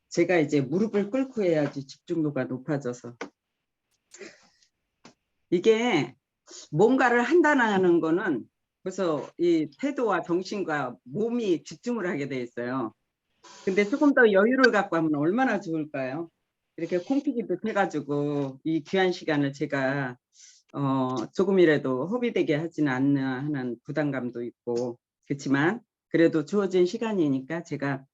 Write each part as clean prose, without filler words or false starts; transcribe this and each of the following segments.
제가 이제 무릎을 꿇고 해야지 집중도가 높아져서. 이게 뭔가를 한다는 거는 그래서 이 태도와 정신과 몸이 집중을 하게 돼 있어요. 근데 조금 더 여유를 갖고 하면 얼마나 좋을까요? 이렇게 콩피기도 해가지고 이 귀한 시간을 제가 조금이라도 허비되게 하지는 않나 하는 부담감도 있고, 그렇지만 그래도 주어진 시간이니까 제가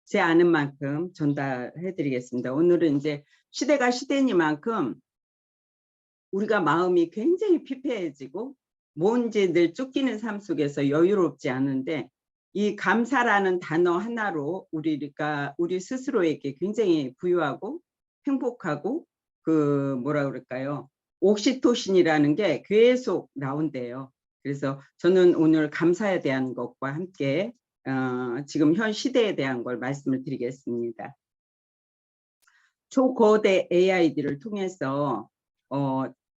제 아는 만큼 전달해 드리겠습니다. 오늘은 이제 시대가 시대니만큼 우리가 마음이 굉장히 피폐해지고 뭔지 늘 쫓기는 삶 속에서 여유롭지 않은데, 이 감사라는 단어 하나로 우리 스스로에게 굉장히 부유하고 행복하고 그 뭐라 그럴까요? 옥시토신이라는 게 계속 나온대요. 그래서 저는 오늘 감사에 대한 것과 함께 지금 현 시대에 대한 걸 말씀을 드리겠습니다. 초거대 AI들을 통해서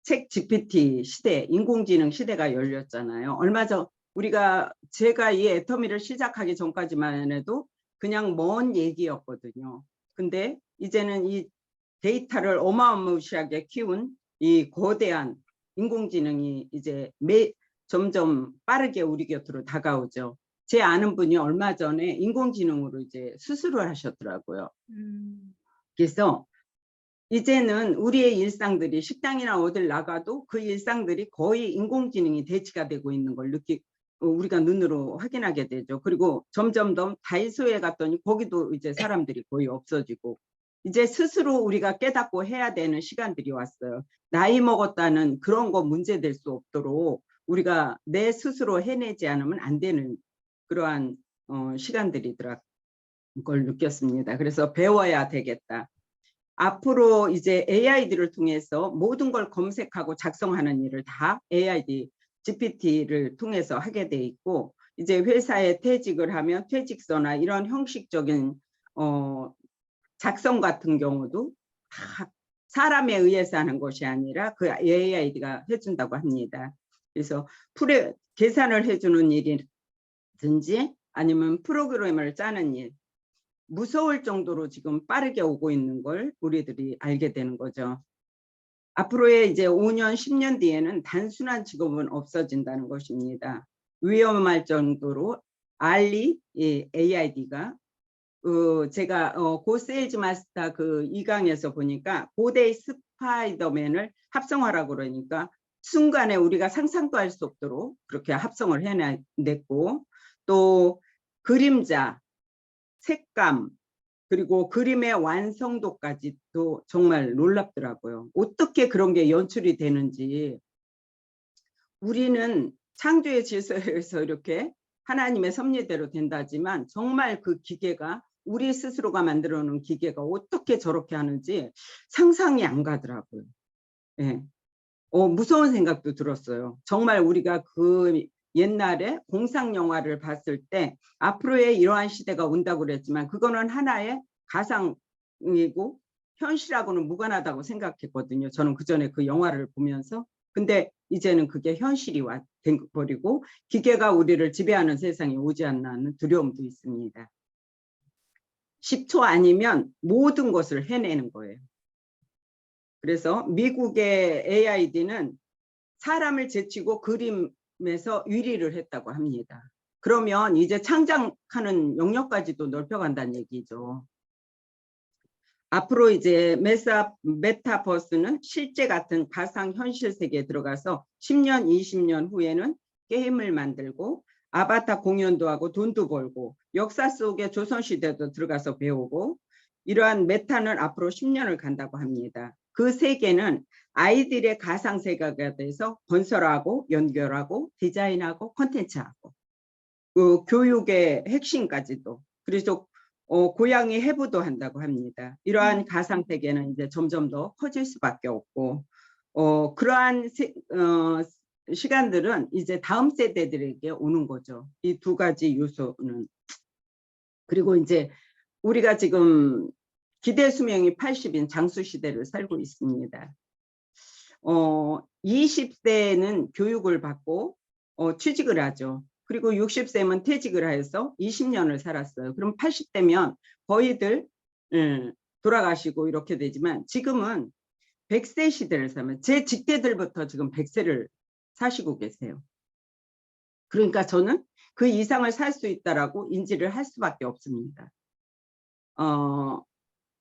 책 GPT 시대, 인공지능 시대가 열렸잖아요. 얼마 전 제가 이 애터미를 시작하기 전까지만 해도 그냥 먼 얘기였거든요. 근데 이제는 이 데이터를 어마어마하게 키운 이 거대한 인공지능이 이제 점점 빠르게 우리 곁으로 다가오죠. 제 아는 분이 얼마 전에 인공지능으로 이제 수술을 하셨더라고요. 그래서 이제는 우리의 일상들이 식당이나 어딜 나가도 그 일상들이 거의 인공지능이 대치가 되고 있는 걸 우리가 눈으로 확인하게 되죠. 그리고 점점 더 다이소에 갔더니 거기도 이제 사람들이 거의 없어지고, 이제 스스로 우리가 깨닫고 해야 되는 시간들이 왔어요. 나이 먹었다는 그런 거 문제될 수 없도록 우리가 내 스스로 해내지 않으면 안 되는 그러한 시간들이더라 걸 느꼈습니다. 그래서 배워야 되겠다. 앞으로 이제 AI들을 통해서 모든 걸 검색하고 작성하는 일을 다 AI GPT를 통해서 하게 돼 있고, 이제 회사에 퇴직을 하면 퇴직서나 이런 형식적인 작성 같은 경우도 다 사람에 의해서 하는 것이 아니라 그 AI가 해준다고 합니다. 그래서 계산을 해주는 일이든지 아니면 프로그램을 짜는 일, 무서울 정도로 지금 빠르게 오고 있는 걸 우리들이 알게 되는 거죠. 앞으로의 이제 5년, 10년 뒤에는 단순한 직업은 없어진다는 것입니다. 위험할 정도로 AID가 제가 고 세일즈 마스터 그 2강에서 보니까 고대의 스파이더맨을 합성화라고 그러니까 순간에 우리가 상상도 할 수 없도록 그렇게 합성을 해냈고, 또 그림자, 색감, 그리고 그림의 완성도까지도 정말 놀랍더라고요. 어떻게 그런 게 연출이 되는지. 우리는 창조의 질서에서 이렇게 하나님의 섭리대로 된다지만 정말 그 기계가, 우리 스스로가 만들어 놓은 기계가 어떻게 저렇게 하는지 상상이 안 가더라고요. 예. 무서운 생각도 들었어요. 정말 우리가 그 옛날에 공상 영화를 봤을 때 앞으로의 이러한 시대가 온다고 그랬지만 그거는 하나의 가상이고 현실하고는 무관하다고 생각했거든요. 저는 그전에 그 영화를 보면서. 근데 이제는 그게 현실이 돼버리고 기계가 우리를 지배하는 세상이 오지 않나 하는 두려움도 있습니다. 10초 아니면 모든 것을 해내는 거예요. 그래서 미국의 AID는 사람을 제치고 그림에서 위리를 했다고 합니다. 그러면 이제 창작하는 영역까지도 넓혀간다는 얘기죠. 앞으로 이제 메타버스는 실제 같은 가상현실 세계에 들어가서 10년, 20년 후에는 게임을 만들고 아바타 공연도 하고 돈도 벌고 역사 속의 조선시대도 들어가서 배우고, 이러한 메타는 앞으로 10년을 간다고 합니다. 그 세계는 아이들의 가상세계가 돼서 건설하고 연결하고 디자인하고 콘텐츠하고 그 교육의 핵심까지도, 그래서 고양이 해부도 한다고 합니다. 이러한 가상세계는 이제 점점 더 커질 수밖에 없고, 그러한 시간들은 이제 다음 세대들에게 오는 거죠. 이 두 가지 요소는. 그리고 이제 우리가 지금 기대 수명이 80인 장수 시대를 살고 있습니다. 20세는 교육을 받고 취직을 하죠. 그리고 60세면 퇴직을 해서 20년을 살았어요. 그럼 80대면 거의들 돌아가시고 이렇게 되지만 지금은 100세 시대를 살면 제 직계들부터 지금 100세를 사시고 계세요. 그러니까 저는 그 이상을 살 수 있다라고 인지를 할 수밖에 없습니다.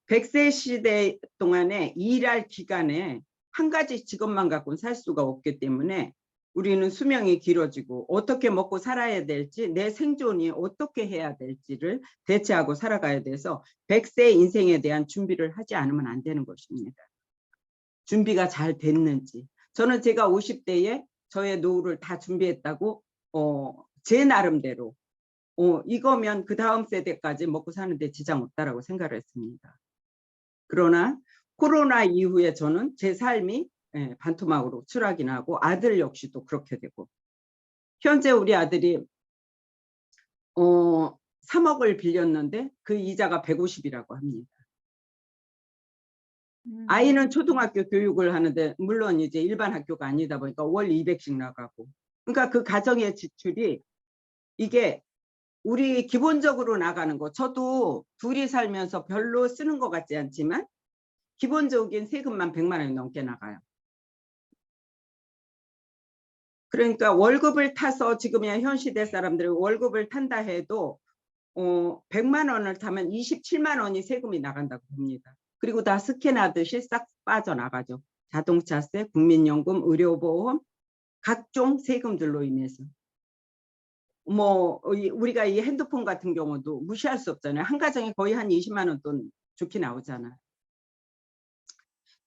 100세 시대 동안에 일할 기간에 한 가지 직업만 갖고는 살 수가 없기 때문에 우리는 수명이 길어지고 어떻게 먹고 살아야 될지 내 생존이 어떻게 해야 될지를 대체하고 살아가야 돼서 100세 인생에 대한 준비를 하지 않으면 안 되는 것입니다. 준비가 잘 됐는지. 저는 제가 50대에 저의 노후를 다 준비했다고 제 나름대로 이거면 그 다음 세대까지 먹고 사는데 지장 없다라고 생각을 했습니다. 그러나 코로나 이후에 저는 제 삶이 반토막으로 추락이 나고 아들 역시도 그렇게 되고 현재 우리 아들이 3억을 빌렸는데 그 이자가 150이라고 합니다. 아이는 초등학교 교육을 하는데 물론 이제 일반 학교가 아니다 보니까 월 200씩 나가고 그러니까 그 가정의 지출이 이게 우리 기본적으로 나가는 거 저도 둘이 살면서 별로 쓰는 것 같지 않지만 기본적인 세금만 100만 원이 넘게 나가요. 그러니까 월급을 타서 지금의 현 시대 사람들이 월급을 탄다 해도 100만 원을 타면 27만 원이 세금이 나간다고 봅니다. 그리고 다 스캔하듯이 싹 빠져나가죠. 자동차세, 국민연금, 의료보험, 각종 세금들로 인해서. 뭐 우리가 이 핸드폰 같은 경우도 무시할 수 없잖아요. 한 가정에 거의 한 20만 원 돈 좋게 나오잖아요.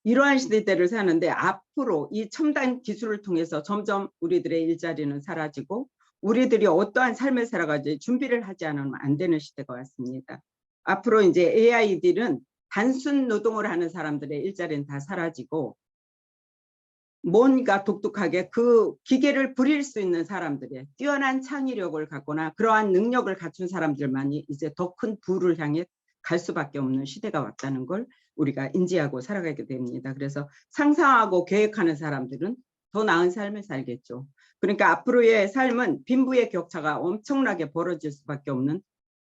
이러한 시대를 사는데 앞으로 이 첨단 기술을 통해서 점점 우리들의 일자리는 사라지고 우리들이 어떠한 삶을 살아가지 준비를 하지 않으면 안 되는 시대가 왔습니다. 앞으로 이제 AI들은 단순 노동을 하는 사람들의 일자리는 다 사라지고 뭔가 독특하게 그 기계를 부릴 수 있는 사람들의 뛰어난 창의력을 갖거나 그러한 능력을 갖춘 사람들만이 이제 더 큰 부를 향해 갈 수밖에 없는 시대가 왔다는 걸 우리가 인지하고 살아가게 됩니다. 그래서 상상하고 계획하는 사람들은 더 나은 삶을 살겠죠. 그러니까 앞으로의 삶은 빈부의 격차가 엄청나게 벌어질 수밖에 없는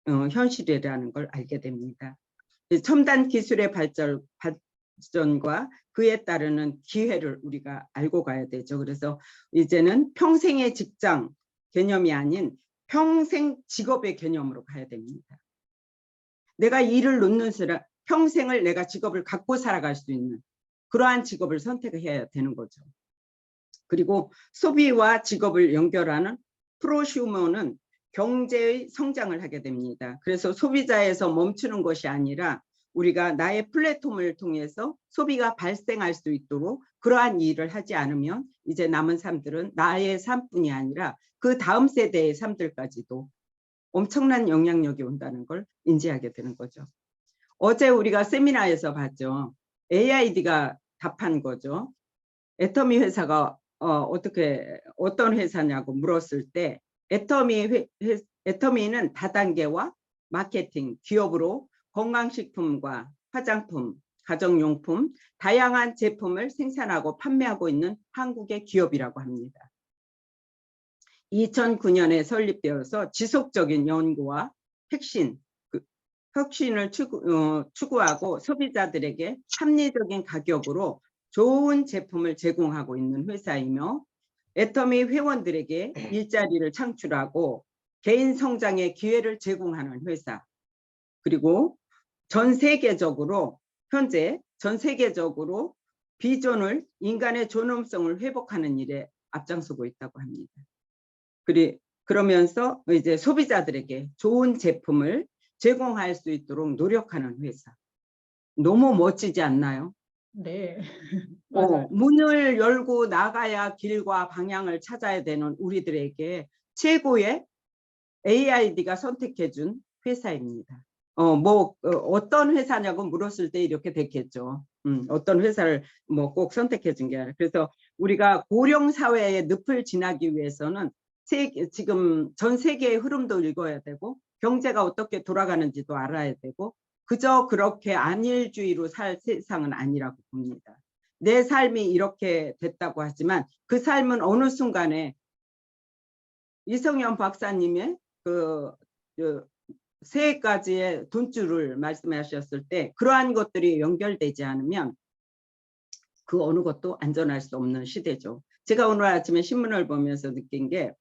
현실이라는 걸 알게 됩니다. 첨단 기술의 발전과 그에 따르는 기회를 우리가 알고 가야 되죠. 그래서 이제는 평생의 직장 개념이 아닌 평생 직업의 개념으로 가야 됩니다. 내가 일을 놓는 사람 평생을 내가 직업을 갖고 살아갈 수 있는 그러한 직업을 선택해야 되는 거죠. 그리고 소비와 직업을 연결하는 프로슈머는 경제의 성장을 하게 됩니다. 그래서 소비자에서 멈추는 것이 아니라 우리가 나의 플랫폼을 통해서 소비가 발생할 수 있도록 그러한 일을 하지 않으면 이제 남은 삶들은 나의 삶뿐이 아니라 그 다음 세대의 삶들까지도 엄청난 영향력이 온다는 걸 인지하게 되는 거죠. 어제 우리가 세미나에서 봤죠. AID가 답한 거죠. 애터미 회사가 어떤 회사냐고 물었을 때 애터미는 다단계와 마케팅, 기업으로 건강식품과 화장품, 가정용품, 다양한 제품을 생산하고 판매하고 있는 한국의 기업이라고 합니다. 2009년에 설립되어서 지속적인 연구와 혁신을 추구하고 소비자들에게 합리적인 가격으로 좋은 제품을 제공하고 있는 회사이며 애터미 회원들에게 일자리를 창출하고 개인 성장의 기회를 제공하는 회사 그리고 현재 전 세계적으로 비존을 인간의 존엄성을 회복하는 일에 앞장서고 있다고 합니다. 그러면서 이제 소비자들에게 좋은 제품을 제공할 수 있도록 노력하는 회사. 너무 멋지지 않나요? 네. 맞아요. 문을 열고 나가야 길과 방향을 찾아야 되는 우리들에게 최고의 AID가 선택해준 회사입니다. 어떤 회사냐고 물었을 때 이렇게 됐겠죠. 어떤 회사를 꼭 선택해준 게 아니라. 그래서 우리가 고령 사회의 늪을 지나기 위해서는 지금 전 세계의 흐름도 읽어야 되고 경제가 어떻게 돌아가는지도 알아야 되고 그저 그렇게 안일주의로 살 세상은 아니라고 봅니다. 내 삶이 이렇게 됐다고 하지만 그 삶은 어느 순간에 이성현 박사님의 세 가지의 돈줄을 말씀하셨을 때 그러한 것들이 연결되지 않으면 그 어느 것도 안전할 수 없는 시대죠. 제가 오늘 아침에 신문을 보면서 느낀 게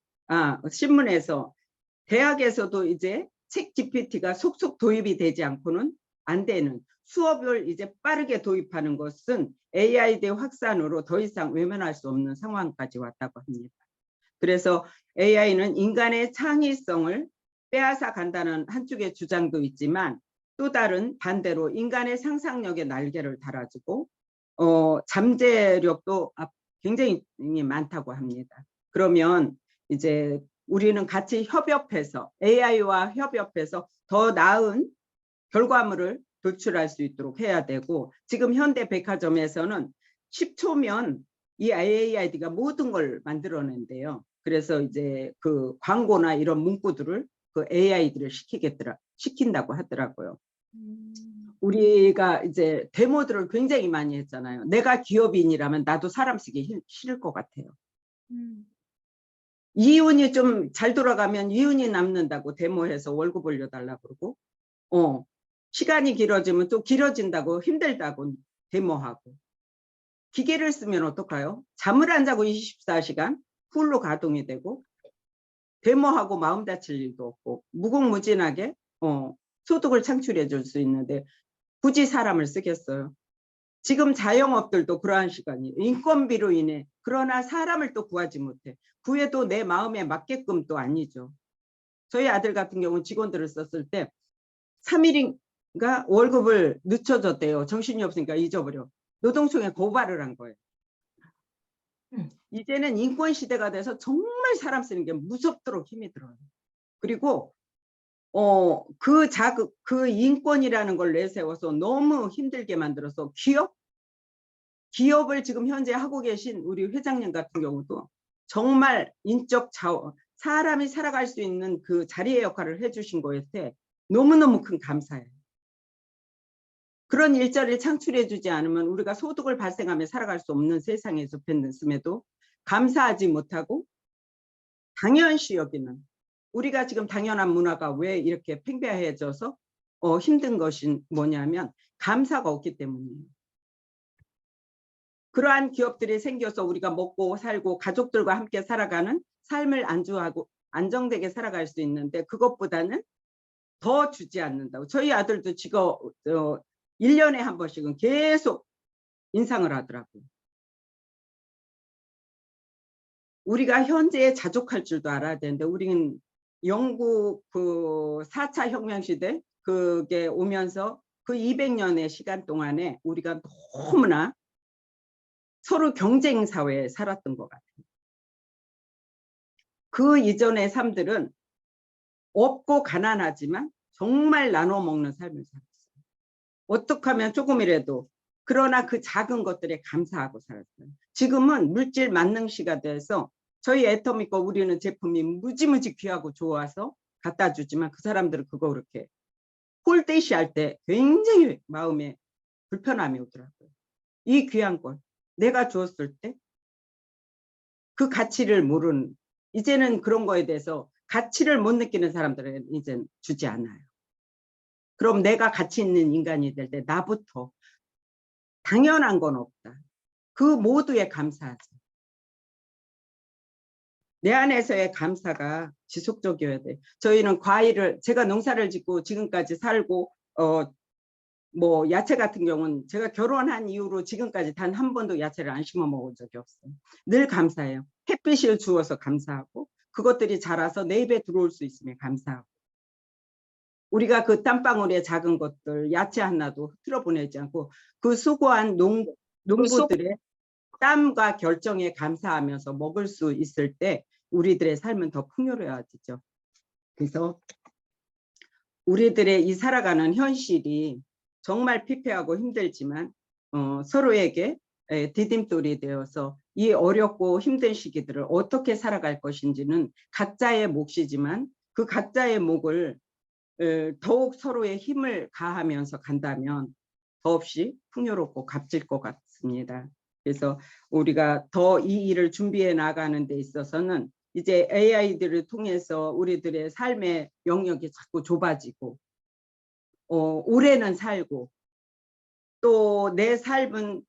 신문에서 대학에서도 이제 책 GPT가 속속 도입이 되지 않고는 안 되는 수업을 이제 빠르게 도입하는 것은 AI의 확산으로 더 이상 외면할 수 없는 상황까지 왔다고 합니다. 그래서 AI는 인간의 창의성을 빼앗아 간다는 한쪽의 주장도 있지만 또 다른 반대로 인간의 상상력의 날개를 달아주고 잠재력도 굉장히 많다고 합니다. 그러면 이제 우리는 같이 협업해서 AI와 협업해서 더 나은 결과물을 도출할 수 있도록 해야 되고 지금 현대 백화점에서는 10초면 이 AI가 모든 걸 만들어낸대요. 그래서 이제 그 광고나 이런 문구들을 그 AI들을 시킨다고 하더라고요. 우리가 이제 데모들을 굉장히 많이 했잖아요. 내가 기업인이라면 나도 사람 쓰기 싫을 것 같아요. 이윤이 좀 잘 돌아가면 이윤이 남는다고 데모해서 월급 올려달라고 그러고 시간이 길어지면 또 길어진다고 힘들다고 데모하고 기계를 쓰면 어떡해요? 잠을 안 자고 24시간 풀로 가동이 되고 데모하고 마음 다칠 일도 없고 무궁무진하게 소득을 창출해 줄 수 있는데 굳이 사람을 쓰겠어요. 지금 자영업들도 그러한 시간이 인건비로 인해 그러나 사람을 또 구하지 못해. 구해도 내 마음에 맞게끔 또 아니죠. 저희 아들 같은 경우는 직원들을 썼을 때 3일인가 월급을 늦춰줬대요. 정신이 없으니까 잊어버려. 노동청에 고발을 한 거예요. 이제는 인권 시대가 돼서 정말 사람 쓰는 게 무섭도록 힘이 들어요. 그리고 그 인권이라는 걸 내세워서 너무 힘들게 만들어서 기업을 지금 현재 하고 계신 우리 회장님 같은 경우도 정말 인적 자원, 사람이 살아갈 수 있는 그 자리의 역할을 해주신 것에 너무너무 큰 감사해요. 그런 일자리를 창출해주지 않으면 우리가 소득을 발생하며 살아갈 수 없는 세상에 접했음에도 감사하지 못하고 당연시 여기는 우리가 지금 당연한 문화가 왜 이렇게 팽배해져서 힘든 것이 뭐냐면 감사가 없기 때문이에요. 그러한 기업들이 생겨서 우리가 먹고 살고 가족들과 함께 살아가는 삶을 안주하고 안정되게 살아갈 수 있는데 그것보다는 더 주지 않는다고. 저희 아들도 지금 1년에 한 번씩은 계속 인상을 하더라고요. 우리가 현재에 자족할 줄도 알아야 되는데 우리는 영국 그 4차 혁명 시대 그게 오면서 그 200년의 시간 동안에 우리가 너무나 서로 경쟁 사회에 살았던 것 같아요. 그 이전의 삶들은 없고 가난하지만 정말 나눠 먹는 삶을 살았어요. 어떻게 하면 조금이라도 그러나 그 작은 것들에 감사하고 살았어요. 지금은 물질 만능시가 돼서 저희 애터미 거 우리는 제품이 무지무지 귀하고 좋아서 갖다 주지만 그 사람들은 그거 그렇게 홀대시 할 때 굉장히 마음에 불편함이 오더라고요. 이 귀한 걸 내가 주었을 때 그 가치를 모르는 이제는 그런 거에 대해서 가치를 못 느끼는 사람들은 이제 주지 않아요. 그럼 내가 가치 있는 인간이 될 때 나부터 당연한 건 없다. 그 모두에 감사하죠. 내 안에서의 감사가 지속적이어야 돼. 저희는 과일을 제가 농사를 짓고 지금까지 살고 뭐 야채 같은 경우는 제가 결혼한 이후로 지금까지 단 한 번도 야채를 안 심어 먹은 적이 없어요. 늘 감사해요. 햇빛을 주어서 감사하고 그것들이 자라서 내 입에 들어올 수 있으면 감사하고 우리가 그 땀방울의 작은 것들 야채 하나도 흐트러 보내지 않고 그 수고한 농부들의 땀과 결정에 감사하면서 먹을 수 있을 때 우리들의 삶은 더 풍요로워지죠. 그래서 우리들의 이 살아가는 현실이 정말 피폐하고 힘들지만 서로에게 디딤돌이 되어서 이 어렵고 힘든 시기들을 어떻게 살아갈 것인지는 각자의 몫이지만 그 각자의 몫을 더욱 서로의 힘을 가하면서 간다면 더없이 풍요롭고 값질 것 같습니다. 그래서 우리가 더 이 일을 준비해 나가는 데 있어서는 이제 AI들을 통해서 우리들의 삶의 영역이 자꾸 좁아지고 오래는 살고 또 내 삶은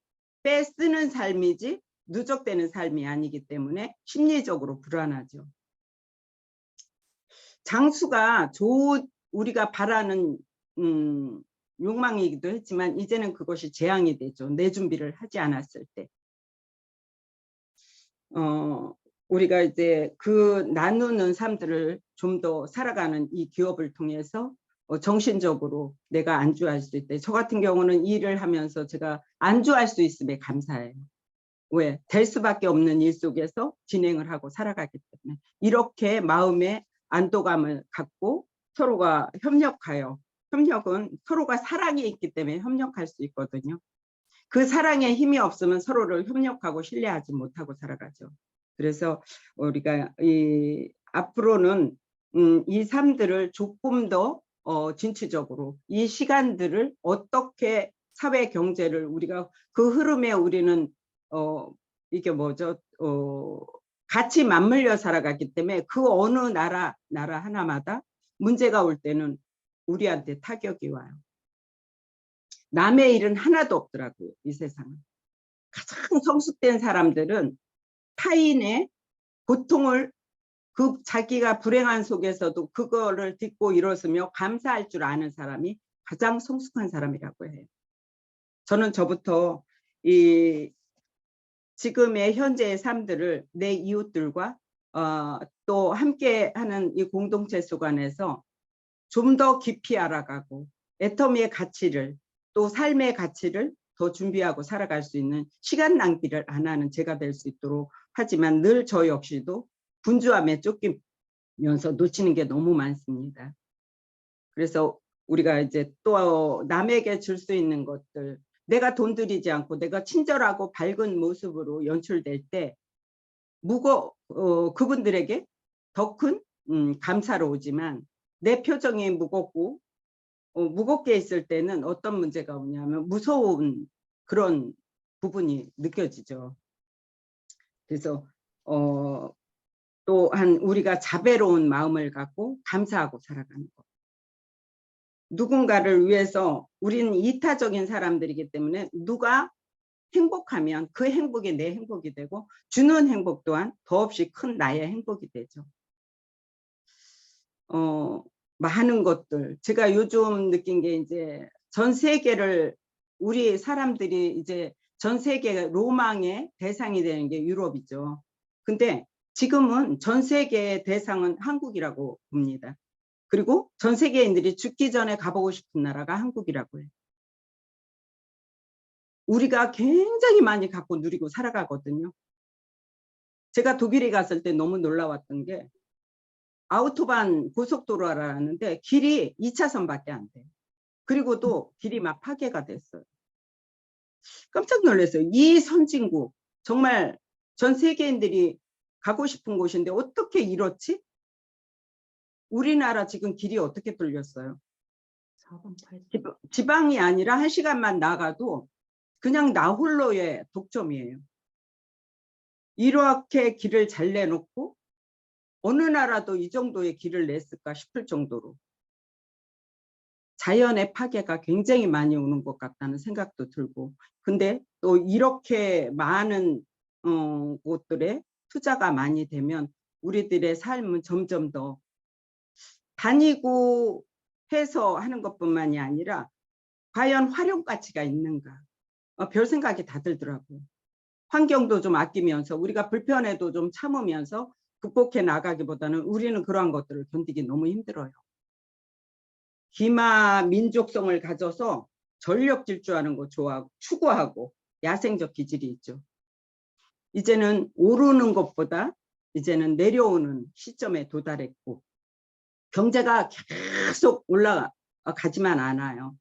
빼쓰는 삶이지 누적되는 삶이 아니기 때문에 심리적으로 불안하죠. 장수가 우리가 바라는 욕망이기도 했지만 이제는 그것이 재앙이 되죠. 내 준비를 하지 않았을 때. 우리가 이제 그 나누는 삶들을 좀 더 살아가는 이 기업을 통해서 정신적으로 내가 안주할 수 있대. 저 같은 경우는 일을 하면서 제가 안주할 수 있음에 감사해요. 왜? 될 수밖에 없는 일 속에서 진행을 하고 살아가기 때문에 이렇게 마음에 안도감을 갖고 서로가 협력하여, 협력은 서로가 사랑이 있기 때문에 협력할 수 있거든요. 그 사랑에 힘이 없으면 서로를 협력하고 신뢰하지 못하고 살아가죠. 그래서 우리가 앞으로는 이 삶들을 조금 더 진취적으로 이 시간들을 어떻게 사회 경제를 우리가 그 흐름에 우리는 이게 뭐죠? 같이 맞물려 살아갔기 때문에 그 어느 나라 하나마다 문제가 올 때는 우리한테 타격이 와요. 남의 일은 하나도 없더라고요. 이 세상은. 가장 성숙된 사람들은 타인의 고통을 자기가 불행한 속에서도 그거를 딛고 일었으며 감사할 줄 아는 사람이 가장 성숙한 사람이라고 해요. 저는 저부터 지금의 현재의 삶들을 내 이웃들과 또 함께하는 이 공동체 속 안에서 좀 더 깊이 알아가고 애터미의 가치를 또 삶의 가치를 더 준비하고 살아갈 수 있는 시간 낭비를 안 하는 제가 될 수 있도록 하지만 늘 저 역시도 분주함에 쫓기면서 놓치는 게 너무 많습니다. 그래서 우리가 이제 또 남에게 줄 수 있는 것들, 내가 돈 들이지 않고 내가 친절하고 밝은 모습으로 연출될 때 그분들에게 더 큰 감사로 오지만 내 표정이 무겁고 무겁게 있을 때는 어떤 문제가 오냐면 무서운 그런 부분이 느껴지죠. 그래서 또한 우리가 자배로운 마음을 갖고 감사하고 살아가는 것. 누군가를 위해서 우리는 이타적인 사람들이기 때문에 누가 행복하면 그 행복이 내 행복이 되고 주는 행복 또한 더없이 큰 나의 행복이 되죠. 많은 것들 제가 요즘 느낀 게 이제 전 세계를 우리 사람들이 이제 전 세계 로망의 대상이 되는 게 유럽이죠. 근데 지금은 전 세계의 대상은 한국이라고 봅니다. 그리고 전 세계인들이 죽기 전에 가보고 싶은 나라가 한국이라고 해요. 우리가 굉장히 많이 갖고 누리고 살아가거든요. 제가 독일에 갔을 때 너무 놀라웠던 게 아우토반 고속도로라는데 길이 2차선밖에 안 돼요. 그리고도 길이 막 파괴가 됐어요. 깜짝 놀랐어요. 이 선진국 정말 전 세계인들이 가고 싶은 곳인데 어떻게 이렇지? 우리나라 지금 길이 어떻게 뚫렸어요? 지방이 아니라 1시간만 나가도 그냥 나 홀로의 독점이에요. 이렇게 길을 잘 내놓고 어느 나라도 이 정도의 길을 냈을까 싶을 정도로 자연의 파괴가 굉장히 많이 오는 것 같다는 생각도 들고, 근데 또 이렇게 많은 곳들에 투자가 많이 되면 우리들의 삶은 점점 더 다니고 해서 하는 것뿐만이 아니라 과연 활용 가치가 있는가, 별 생각이 다 들더라고요. 환경도 좀 아끼면서 우리가 불편해도 좀 참으면서 극복해 나가기보다는 우리는 그러한 것들을 견디기 너무 힘들어요. 기마 민족성을 가져서 전력 질주하는 거 좋아하고 추구하고 야생적 기질이 있죠. 이제는 오르는 것보다 이제는 내려오는 시점에 도달했고 경제가 계속 올라가지만 않아요.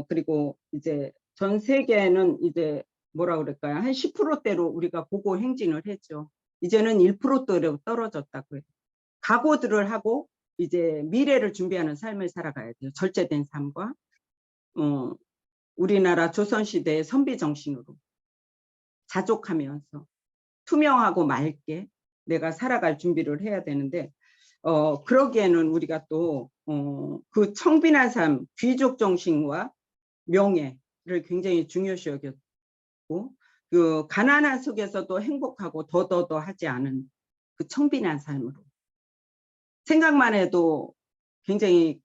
그리고 이제 전 세계는 이제 뭐라 그럴까요? 한 10%대로 우리가 고고 행진을 했죠. 이제는 1%대로 떨어졌다고 해요. 각오들을 하고 이제 미래를 준비하는 삶을 살아가야 돼요. 절제된 삶과 우리나라 조선시대의 선비 정신으로 자족하면서 투명하고 맑게 내가 살아갈 준비를 해야 되는데 그러기에는 우리가 또 그 청빈한 삶, 귀족 정신과 명예를 굉장히 중요시 여겼고 그 가난한 속에서도 행복하고 더더더하지 않은 그 청빈한 삶으로 생각만 해도 굉장히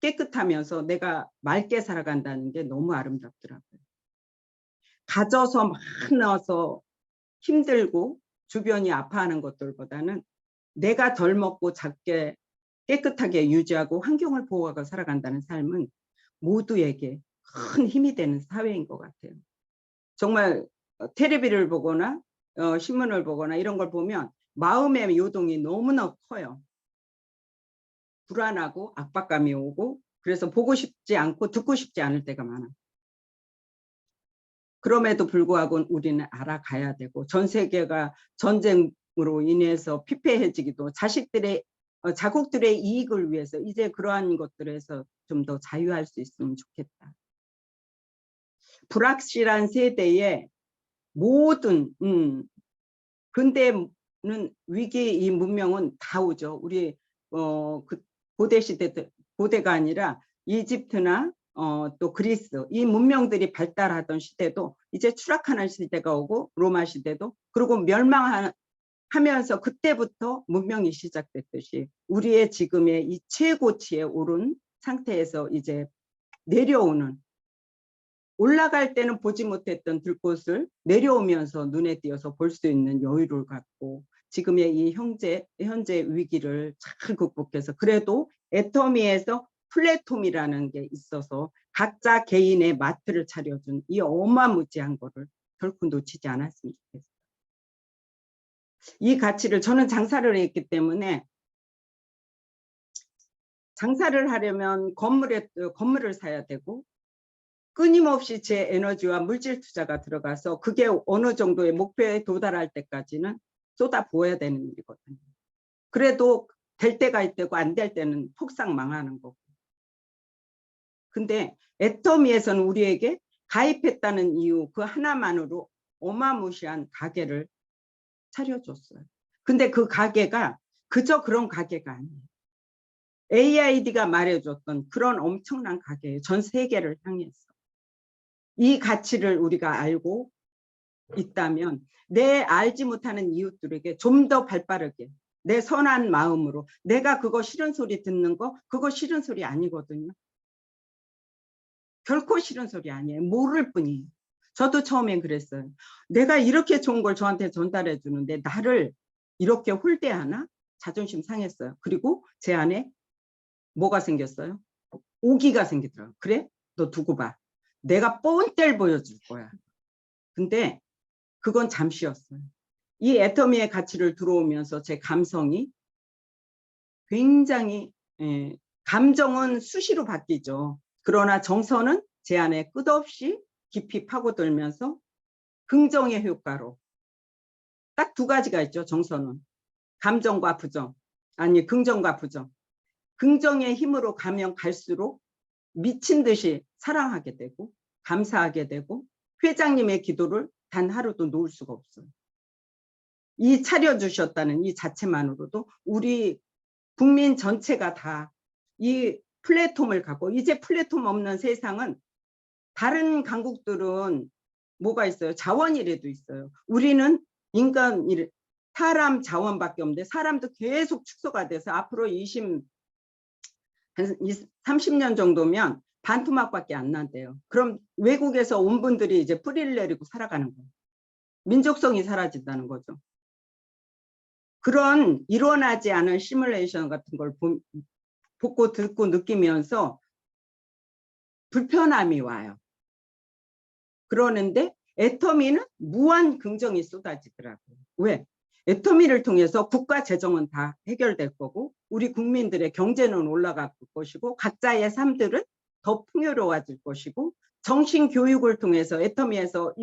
깨끗하면서 내가 맑게 살아간다는 게 너무 아름답더라고요. 가져서 많아서 힘들고 주변이 아파하는 것들보다는 내가 덜 먹고 작게 깨끗하게 유지하고 환경을 보호하고 살아간다는 삶은 모두에게 큰 힘이 되는 사회인 것 같아요. 정말 텔레비를 보거나 신문을 보거나 이런 걸 보면 마음의 요동이 너무나 커요. 불안하고 압박감이 오고 그래서 보고 싶지 않고 듣고 싶지 않을 때가 많아. 그럼에도 불구하고 우리는 알아가야 되고 전 세계가 전쟁으로 인해서 피폐해지기도 자식들의 자국들의 이익을 위해서 이제 그러한 것들에서 좀 더 자유할 수 있으면 좋겠다. 불확실한 세대의 모든 근대는 위기 이 문명은 다 오죠. 우리 그 고대 시대 고대가 아니라 이집트나 또 그리스 이 문명들이 발달하던 시대도 이제 추락하는 시대가 오고 로마 시대도 그리고 멸망하면서 그때부터 문명이 시작됐듯이 우리의 지금의 이 최고치에 오른 상태에서 이제 내려오는 올라갈 때는 보지 못했던 들꽃을 내려오면서 눈에 띄어서 볼 수 있는 여유를 갖고 지금의 이 현재 위기를 잘 극복해서 그래도 애터미에서 플랫폼이라는 게 있어서 각자 개인의 마트를 차려준 이 어마무지한 거를 결코 놓치지 않았으면 좋겠어요. 이 가치를 저는 장사를 했기 때문에 장사를 하려면 건물을 사야 되고 끊임없이 제 에너지와 물질 투자가 들어가서 그게 어느 정도의 목표에 도달할 때까지는 쏟아부어야 되는 일이거든요. 그래도 될 때가 있고 안 될 때는 폭삭 망하는 거고. 근데 애터미에서는 우리에게 가입했다는 이유 그 하나만으로 어마무시한 가게를 차려줬어요. 근데 그 가게가 그저 그런 가게가 아니에요. AID가 말해줬던 그런 엄청난 가게예요. 전 세계를 향해서. 이 가치를 우리가 알고 있다면 내 알지 못하는 이웃들에게 좀 더 발빠르게 내 선한 마음으로 내가 그거 싫은 소리 듣는 거 그거 싫은 소리 아니거든요. 결코 싫은 소리 아니에요. 모를 뿐이에요. 저도 처음엔 그랬어요. 내가 이렇게 좋은 걸 저한테 전달해 주는데 나를 이렇게 홀대하나? 자존심 상했어요. 그리고 제 안에 뭐가 생겼어요? 오기가 생기더라고요. 그래? 너 두고 봐. 내가 뻔때를 보여줄 거야. 근데 그건 잠시였어요. 이 애터미의 가치를 들어오면서 제 감성이 굉장히 감정은 수시로 바뀌죠. 그러나 정서는 제 안에 끝없이 깊이 파고들면서 긍정의 효과로 딱 두 가지가 있죠. 정서는 감정과 부정 아니 긍정과 부정. 긍정의 힘으로 가면 갈수록 미친 듯이 사랑하게 되고 감사하게 되고 회장님의 기도를 단 하루도 놓을 수가 없어요. 이 차려주셨다는 이 자체만으로도 우리 국민 전체가 다 이 플랫폼을 갖고 이제 플랫폼 없는 세상은 다른 강국들은 뭐가 있어요? 자원이라도 있어요. 우리는 인간 사람 자원밖에 없는데 사람도 계속 축소가 돼서 앞으로 30년 정도면 반토막밖에 안 난대요. 그럼 외국에서 온 분들이 이제 뿌리를 내리고 살아가는 거예요. 민족성이 사라진다는 거죠. 그런 일어나지 않은 시뮬레이션 같은 걸 보고 듣고 느끼면서 불편함이 와요. 그러는데 애터미는 무한 긍정이 쏟아지더라고요. 왜? 애터미를 통해서 국가 재정은 다 해결될 거고 우리 국민들의 경제는 올라갈 것이고 각자의 삶들은 더 풍요로워질 것이고 정신교육을 통해서 애터미에서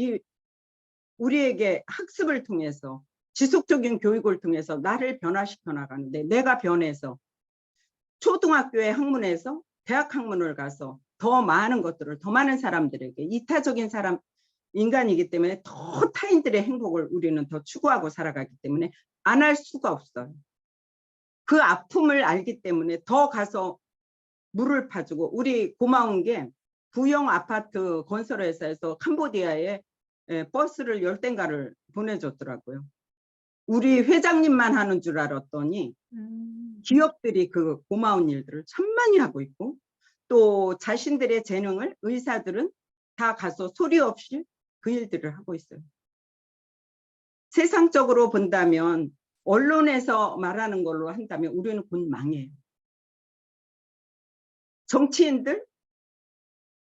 우리에게 학습을 통해서 지속적인 교육을 통해서 나를 변화시켜 나가는데 내가 변해서 초등학교의 학문에서 대학 학문을 가서 더 많은 것들을 더 많은 사람들에게 이타적인 사람 인간이기 때문에 더 타인들의 행복을 우리는 더 추구하고 살아가기 때문에 안 할 수가 없어요. 그 아픔을 알기 때문에 더 가서 물을 파주고, 우리 고마운 게 구형 아파트 건설회사에서 캄보디아에 버스를 10대인가를 보내줬더라고요. 우리 회장님만 하는 줄 알았더니 기업들이 그 고마운 일들을 참 많이 하고 있고, 또 자신들의 재능을 의사들은 다 가서 소리 없이 그 일들을 하고 있어요. 세상적으로 본다면, 언론에서 말하는 걸로 한다면 우리는 곧 망해요. 정치인들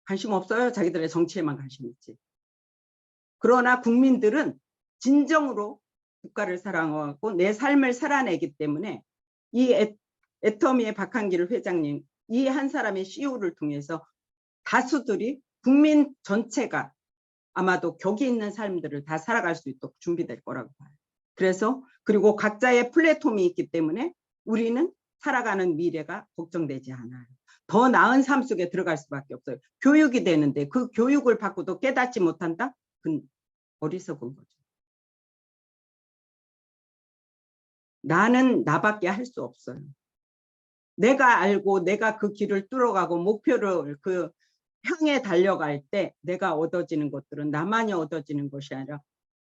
관심 없어요. 자기들의 정치에만 관심 있지. 그러나 국민들은 진정으로 국가를 사랑하고 내 삶을 살아내기 때문에 이 애터미의 박한길 회장님, 이 한 사람의 CEO를 통해서 다수들이, 국민 전체가 아마도 격이 있는 삶들을 다 살아갈 수 있도록 준비될 거라고 봐요. 그래서 그리고 각자의 플랫폼이 있기 때문에 우리는 살아가는 미래가 걱정되지 않아요. 더 나은 삶 속에 들어갈 수밖에 없어요. 교육이 되는데 그 교육을 받고도 깨닫지 못한다? 그건 어리석은 거죠. 나는 나밖에 할 수 없어요. 내가 알고 내가 그 길을 뚫어가고 목표를 향해 달려갈 때 내가 얻어지는 것들은 나만이 얻어지는 것이 아니라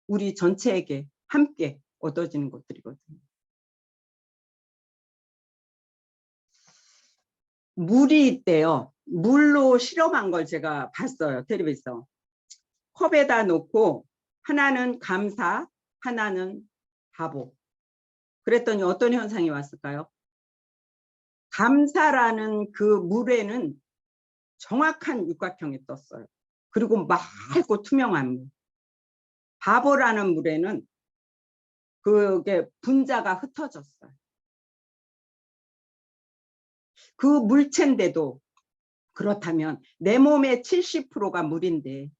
우리 전체에게 함께 얻어지는 것들이거든요. 물이 있대요. 물로 실험한 걸 제가 봤어요. 텔레비에서. 컵에다 놓고 하나는 감사, 하나는 바보. 그랬더니 어떤 현상이 왔을까요? 감사라는 그 물에는 정확한 육각형이 떴어요. 그리고 맑고 투명한 물. 바보라는 물에는 그게 분자가 흩어졌어요. 그 물체인데도, 그렇다면 내 몸의 70%가 물인데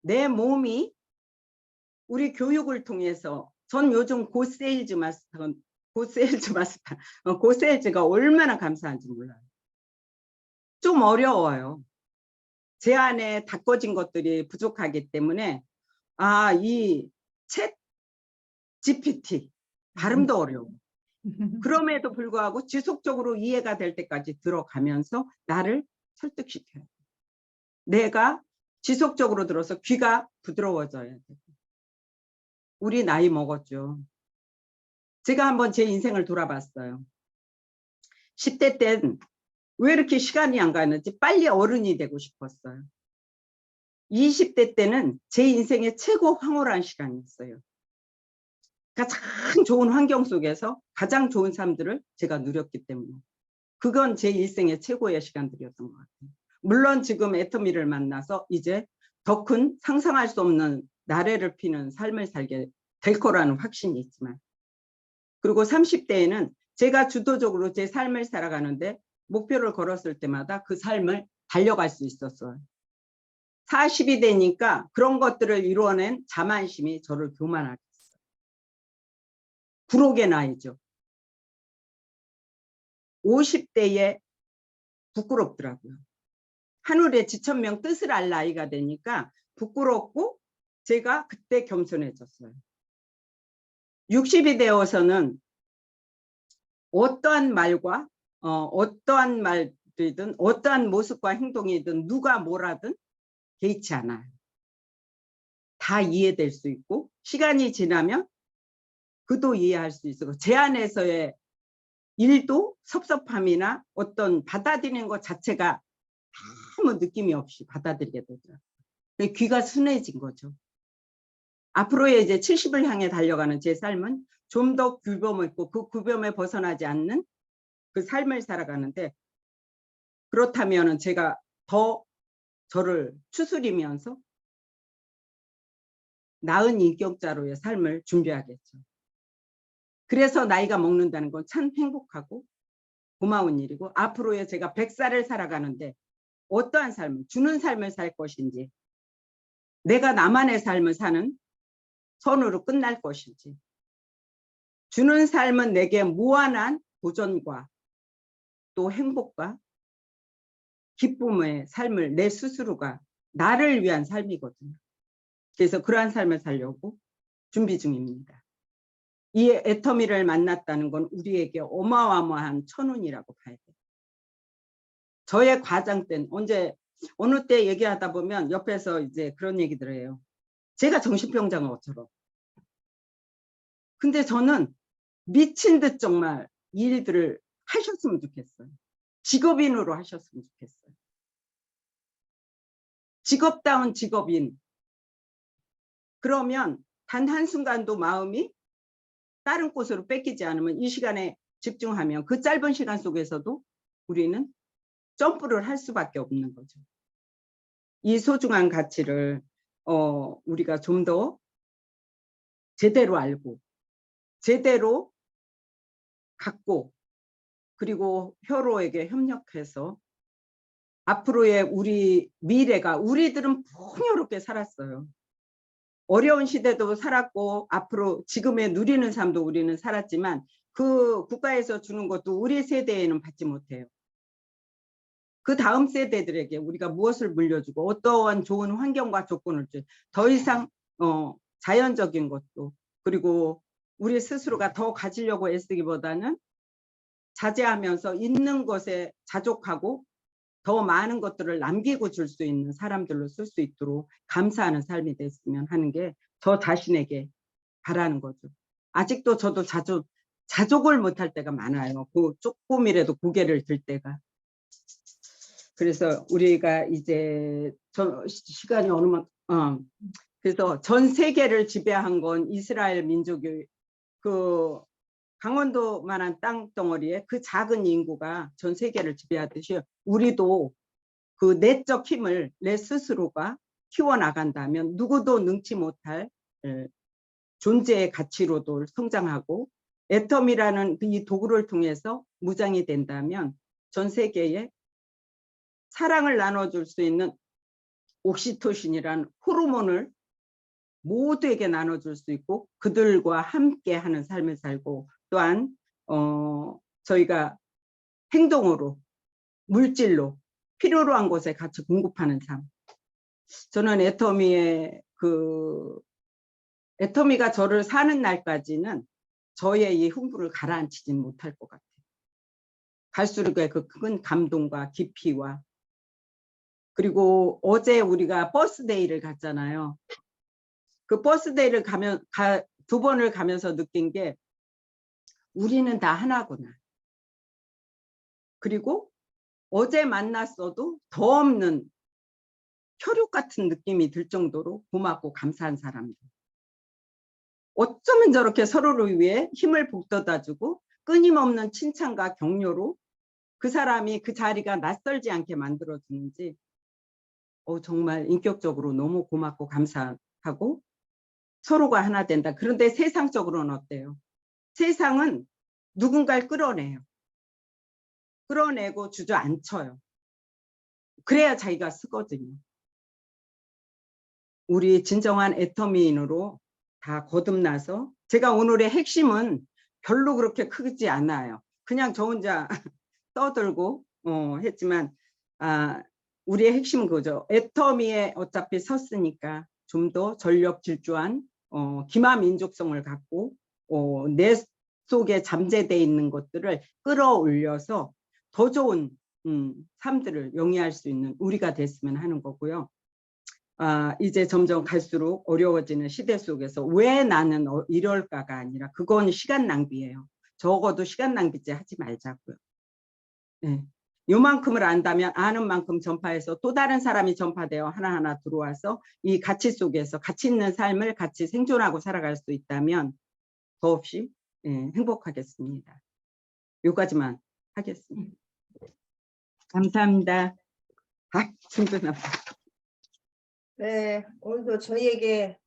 내 몸이 우리 교육을 통해서, 전 요즘 고세일즈가 얼마나 감사한지 몰라요. 좀 어려워요. 제 안에 닦아진 것들이 부족하기 때문에, 이 챗 GPT 발음도 어려워. 그럼에도 불구하고 지속적으로 이해가 될 때까지 들어가면서 나를 설득시켜요. 내가 지속적으로 들어서 귀가 부드러워져야 돼. 우리 나이 먹었죠. 제가 한번 제 인생을 돌아봤어요. 10대 땐 왜 이렇게 시간이 안 가는지 빨리 어른이 되고 싶었어요. 20대 때는 제 인생의 최고 황홀한 시간이었어요. 가장 좋은 환경 속에서 가장 좋은 삶들을 제가 누렸기 때문에 그건 제 일생의 최고의 시간들이었던 것 같아요. 물론 지금 애터미를 만나서 이제 더 큰 상상할 수 없는 나래를 피는 삶을 살게 될 거라는 확신이 있지만, 그리고 30대에는 제가 주도적으로 제 삶을 살아가는데 목표를 걸었을 때마다 그 삶을 달려갈 수 있었어요. 40이 되니까 그런 것들을 이루어낸 자만심이 저를 교만하게 했어요. 부록의 나이죠. 50대에 부끄럽더라고요. 하늘의 지천명 뜻을 알 나이가 되니까 부끄럽고 제가 그때 겸손해졌어요. 60이 되어서는 어떠한 말과 어떠한 말이든 어떠한 모습과 행동이든 누가 뭐라든 개의치 않아요. 다 이해될 수 있고 시간이 지나면 그도 이해할 수 있고 제 안에서의 일도 섭섭함이나 어떤 받아들이는 것 자체가 아무 느낌이 없이 받아들이게 되더라고요. 귀가 순해진 거죠. 앞으로의 이제 70을 향해 달려가는 제 삶은 좀 더 규범 있고 그 규범에 벗어나지 않는 그 삶을 살아가는데, 그렇다면 제가 더 저를 추스리면서 나은 인격자로의 삶을 준비하겠죠. 그래서 나이가 먹는다는 건 참 행복하고 고마운 일이고, 앞으로의 제가 100살을 살아가는데 어떠한 삶을, 주는 삶을 살 것인지, 내가 나만의 삶을 사는 선으로 끝날 것인지, 주는 삶은 내게 무한한 도전과 또 행복과 기쁨의 삶을 내 스스로가 나를 위한 삶이거든요. 그래서 그러한 삶을 살려고 준비 중입니다. 이 애터미를 만났다는 건 우리에게 어마어마한 천운이라고 봐야 돼요. 저의 과장 때는 어느 때 얘기하다 보면 옆에서 이제 그런 얘기들 해요. 제가 정신병자가 어쩌러. 근데 저는 미친 듯 정말 이 일들을 하셨으면 좋겠어요. 직업인으로 하셨으면 좋겠어요. 직업다운 직업인. 그러면 단 한순간도 마음이 다른 곳으로 뺏기지 않으면 이 시간에 집중하면 그 짧은 시간 속에서도 우리는 점프를 할 수밖에 없는 거죠. 이 소중한 가치를 우리가 좀 더 제대로 알고 제대로 갖고 그리고 서로에게 협력해서 앞으로의 우리 미래가 우리들은 풍요롭게 살았어요. 어려운 시대도 살았고 앞으로 지금의 누리는 삶도 우리는 살았지만 그 국가에서 주는 것도 우리 세대에는 받지 못해요. 그 다음 세대들에게 우리가 무엇을 물려주고 어떠한 좋은 환경과 조건을 줄 더 이상 자연적인 것도 그리고 우리 스스로가 더 가지려고 애쓰기보다는 자제하면서 있는 것에 자족하고 더 많은 것들을 남기고 줄 수 있는 사람들로 쓸 수 있도록 감사하는 삶이 됐으면 하는 게 저 자신에게 바라는 거죠. 아직도 저도 자족을 못할 때가 많아요. 그 조금이라도 고개를 들 때가. 그래서 우리가 이제 시간이 어느 만큼 그래서 전 세계를 지배한 건 이스라엘 민족의 그 강원도만한 땅덩어리에 그 작은 인구가 전 세계를 지배하듯이 우리도 그 내적 힘을 내 스스로가 키워나간다면 누구도 능치 못할 존재의 가치로도 성장하고 애텀이라는 이 도구를 통해서 무장이 된다면 전 세계에 사랑을 나눠줄 수 있는 옥시토신이라는 호르몬을 모두에게 나눠줄 수 있고 그들과 함께 하는 삶을 살고 또한 저희가 행동으로 물질로 필요로 한 곳에 같이 공급하는 삶. 저는 애터미가 저를 사는 날까지는 저의 이 흥분을 가라앉히지는 못할 것 같아요. 갈수록 그 큰 감동과 깊이와 그리고 어제 우리가 버스데이를 갔잖아요. 그 버스데이를 두 번을 가면서 느낀 게 우리는 다 하나구나. 그리고 어제 만났어도 더 없는 혈육 같은 느낌이 들 정도로 고맙고 감사한 사람들. 어쩌면 저렇게 서로를 위해 힘을 북돋아주고 끊임없는 칭찬과 격려로 그 사람이 그 자리가 낯설지 않게 만들어주는지 정말 인격적으로 너무 고맙고 감사하고 서로가 하나 된다. 그런데 세상적으로는 어때요? 세상은 누군가를 끌어내요. 끌어내고 주저앉혀요. 그래야 자기가 쓰거든요. 우리 진정한 애터미인으로 다 거듭나서 제가 오늘의 핵심은 별로 그렇게 크지 않아요. 그냥 저 혼자 떠들고 했지만 우리의 핵심은 그거죠. 애터미에 어차피 섰으니까 좀 더 전력 질주한 기마 민족성을 갖고 내 속에 잠재되어 있는 것들을 끌어올려서 더 좋은 삶들을 영위할 수 있는 우리가 됐으면 하는 거고요. 이제 점점 갈수록 어려워지는 시대 속에서 왜 나는 이럴까가 아니라 그건 시간 낭비예요. 적어도 시간 낭비지 하지 말자고요. 네. 요만큼을 안다면 아는 만큼 전파해서 또 다른 사람이 전파되어 하나하나 들어와서 이 가치 속에서 가치 있는 삶을 같이 생존하고 살아갈 수 있다면 더없이 행복하겠습니다. 여기까지만 하겠습니다. 감사합니다. 충분합니다. 네, 오늘도 저희에게